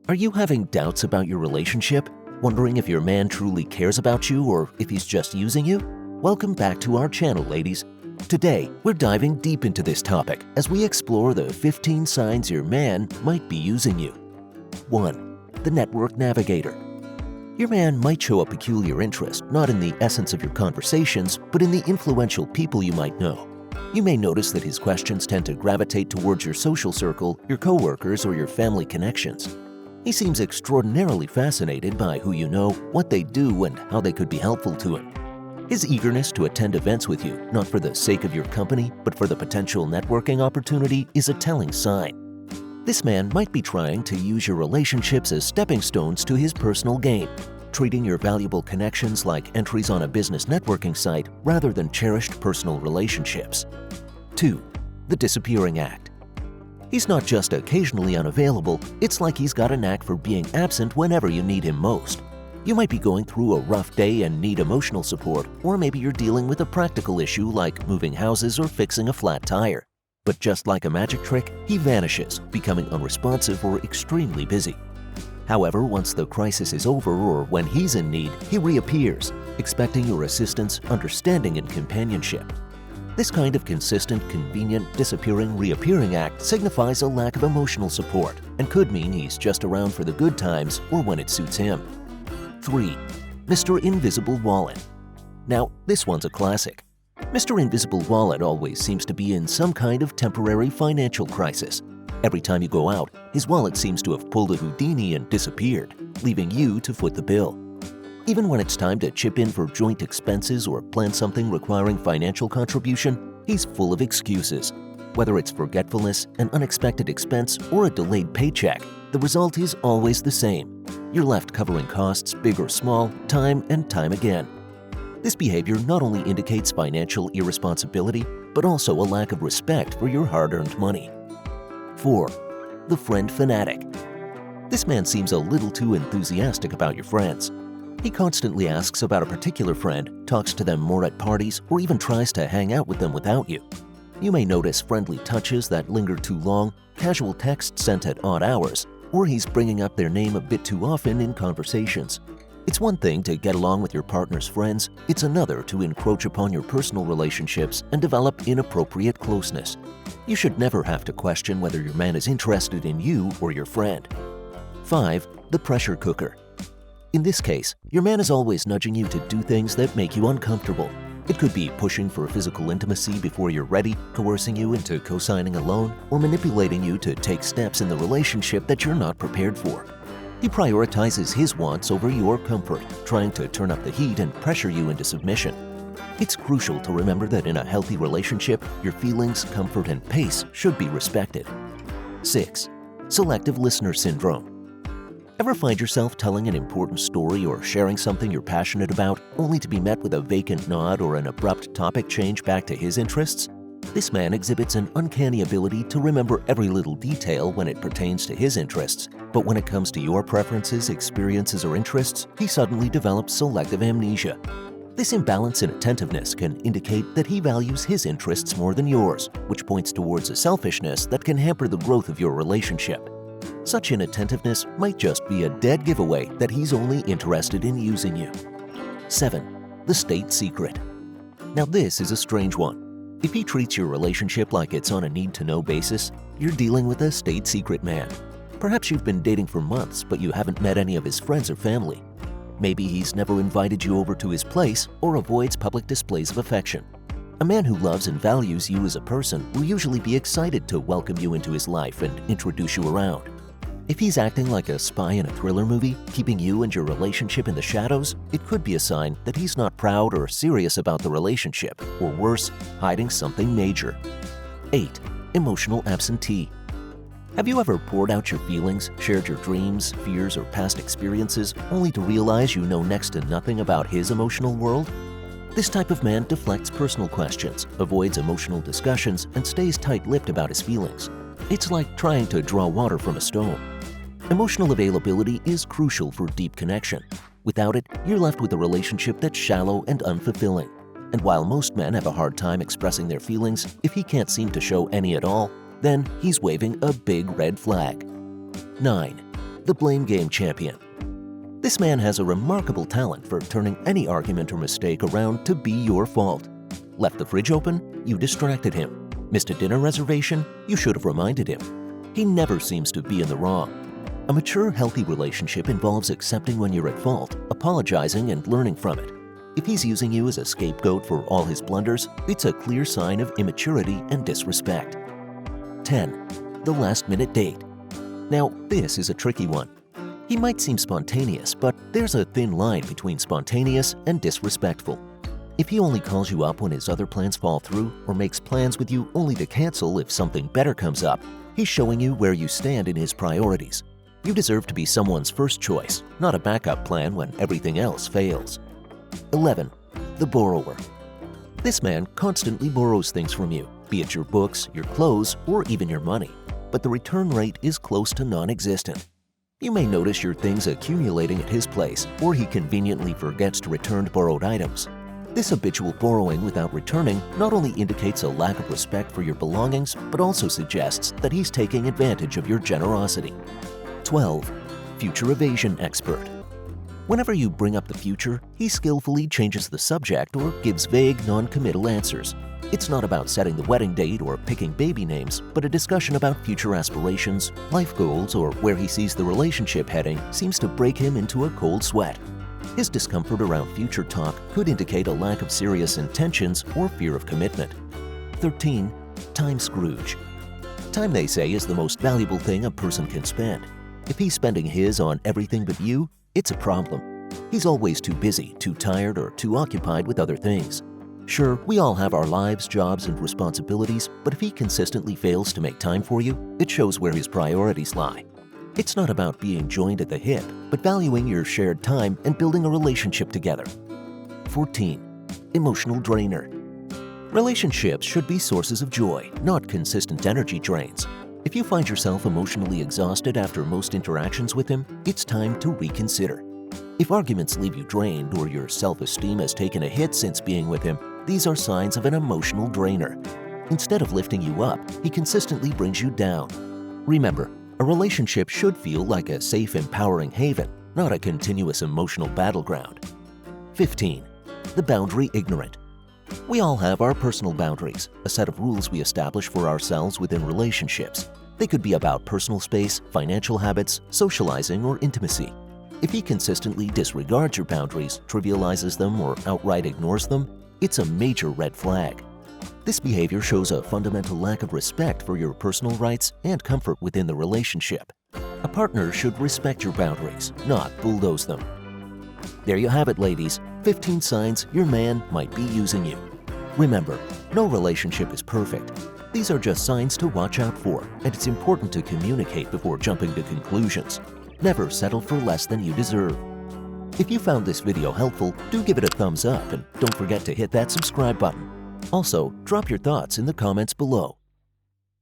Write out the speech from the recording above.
Are you having doubts about your relationship? Wondering if your man truly cares about you or if he's just using you? Welcome back to our channel, ladies. Today, we're diving deep into this topic as we explore the 15 signs your man might be using you. 1. The Network Navigator. Your man might show a peculiar interest, not in the essence of your conversations, but in the influential people you might know. You may notice that his questions tend to gravitate towards your social circle, your coworkers, or your family connections. He seems extraordinarily fascinated by who you know, what they do, and how they could be helpful to him. His eagerness to attend events with you, not for the sake of your company, but for the potential networking opportunity, is a telling sign. This man might be trying to use your relationships as stepping stones to his personal game, treating your valuable connections like entries on a business networking site rather than cherished personal relationships. 2. The Disappearing Act. He's not just occasionally unavailable, it's like he's got a knack for being absent whenever you need him most. You might be going through a rough day and need emotional support, or maybe you're dealing with a practical issue like moving houses or fixing a flat tire. But just like a magic trick, he vanishes, becoming unresponsive or extremely busy. However, once the crisis is over or when he's in need, he reappears, expecting your assistance, understanding, and companionship. This kind of consistent, convenient, disappearing, reappearing act signifies a lack of emotional support and could mean he's just around for the good times or when it suits him. 3. Mr. Invisible Wallet. Now, this one's a classic. Mr. Invisible Wallet always seems to be in some kind of temporary financial crisis. Every time you go out, his wallet seems to have pulled a Houdini and disappeared, leaving you to foot the bill. Even when it's time to chip in for joint expenses or plan something requiring financial contribution, he's full of excuses. Whether it's forgetfulness, an unexpected expense, or a delayed paycheck, the result is always the same. You're left covering costs, big or small, time and time again. This behavior not only indicates financial irresponsibility, but also a lack of respect for your hard-earned money. 4. The Friend Fanatic. This man seems a little too enthusiastic about your friends. He constantly asks about a particular friend, talks to them more at parties, or even tries to hang out with them without you. You may notice friendly touches that linger too long, casual texts sent at odd hours, or he's bringing up their name a bit too often in conversations. It's one thing to get along with your partner's friends, it's another to encroach upon your personal relationships and develop inappropriate closeness. You should never have to question whether your man is interested in you or your friend. 5. The Pressure Cooker. In this case, your man is always nudging you to do things that make you uncomfortable. It could be pushing for physical intimacy before you're ready, coercing you into co-signing a loan, or manipulating you to take steps in the relationship that you're not prepared for. He prioritizes his wants over your comfort, trying to turn up the heat and pressure you into submission. It's crucial to remember that in a healthy relationship, your feelings, comfort, and pace should be respected. 6. Selective Listener Syndrome. Ever find yourself telling an important story or sharing something you're passionate about, only to be met with a vacant nod or an abrupt topic change back to his interests? This man exhibits an uncanny ability to remember every little detail when it pertains to his interests, but when it comes to your preferences, experiences, or interests, he suddenly develops selective amnesia. This imbalance in attentiveness can indicate that he values his interests more than yours, which points towards a selfishness that can hamper the growth of your relationship. Such inattentiveness might just be a dead giveaway that he's only interested in using you. 7. The State Secret. Now this is a strange one. If he treats your relationship like it's on a need-to-know basis, you're dealing with a state secret man. Perhaps you've been dating for months, but you haven't met any of his friends or family. Maybe he's never invited you over to his place or avoids public displays of affection. A man who loves and values you as a person will usually be excited to welcome you into his life and introduce you around. If he's acting like a spy in a thriller movie, keeping you and your relationship in the shadows, it could be a sign that he's not proud or serious about the relationship, or worse, hiding something major. 8. Emotional Absentee. Have you ever poured out your feelings, shared your dreams, fears, or past experiences, only to realize you know next to nothing about his emotional world? This type of man deflects personal questions, avoids emotional discussions, and stays tight-lipped about his feelings. It's like trying to draw water from a stone. Emotional availability is crucial for deep connection. Without it, you're left with a relationship that's shallow and unfulfilling. And while most men have a hard time expressing their feelings, if he can't seem to show any at all, then he's waving a big red flag. 9. the blame game champion. This man has a remarkable talent for turning any argument or mistake around to be your fault. Left the fridge open? You distracted him. Missed a dinner reservation? You should have reminded him. He never seems to be in the wrong. A mature, healthy relationship involves accepting when you're at fault, apologizing, and learning from it. If he's using you as a scapegoat for all his blunders, it's a clear sign of immaturity and disrespect. 10. The last-minute date. Now, this is a tricky one. He might seem spontaneous, but there's a thin line between spontaneous and disrespectful. If he only calls you up when his other plans fall through or makes plans with you only to cancel if something better comes up, he's showing you where you stand in his priorities. You deserve to be someone's first choice, not a backup plan when everything else fails. 11. The borrower. This man constantly borrows things from you, be it your books, your clothes, or even your money, but the return rate is close to non-existent. You may notice your things accumulating at his place, or he conveniently forgets to return borrowed items. This habitual borrowing without returning not only indicates a lack of respect for your belongings, but also suggests that he's taking advantage of your generosity. 12. Future evasion expert. Whenever you bring up the future, he skillfully changes the subject or gives vague, non-committal answers. It's not about setting the wedding date or picking baby names, but a discussion about future aspirations, life goals, or where he sees the relationship heading seems to break him into a cold sweat. His discomfort around future talk could indicate a lack of serious intentions or fear of commitment. 13. Time Scrooge. Time, they say, is the most valuable thing a person can spend. If he's spending his on everything but you, it's a problem. He's always too busy, too tired, or too occupied with other things. Sure, we all have our lives, jobs, and responsibilities, but if he consistently fails to make time for you, it shows where his priorities lie. It's not about being joined at the hip, but valuing your shared time and building a relationship together. 14. Emotional drainer. Relationships should be sources of joy, not consistent energy drains. If you find yourself emotionally exhausted after most interactions with him, it's time to reconsider. If arguments leave you drained or your self-esteem has taken a hit since being with him, these are signs of an emotional drainer. Instead of lifting you up, he consistently brings you down. Remember, a relationship should feel like a safe, empowering haven, not a continuous emotional battleground. 15. The boundary ignorant. We all have our personal boundaries, a set of rules we establish for ourselves within relationships. They could be about personal space, financial habits, socializing, or intimacy. If he consistently disregards your boundaries, trivializes them, or outright ignores them, it's a major red flag. This behavior shows a fundamental lack of respect for your personal rights and comfort within the relationship. A partner should respect your boundaries, not bulldoze them. There you have it, ladies. 15 signs your man might be using you. Remember, no relationship is perfect. These are just signs to watch out for, and it's important to communicate before jumping to conclusions. Never settle for less than you deserve. If you found this video helpful, do give it a thumbs up and don't forget to hit that subscribe button. Also, drop your thoughts in the comments below.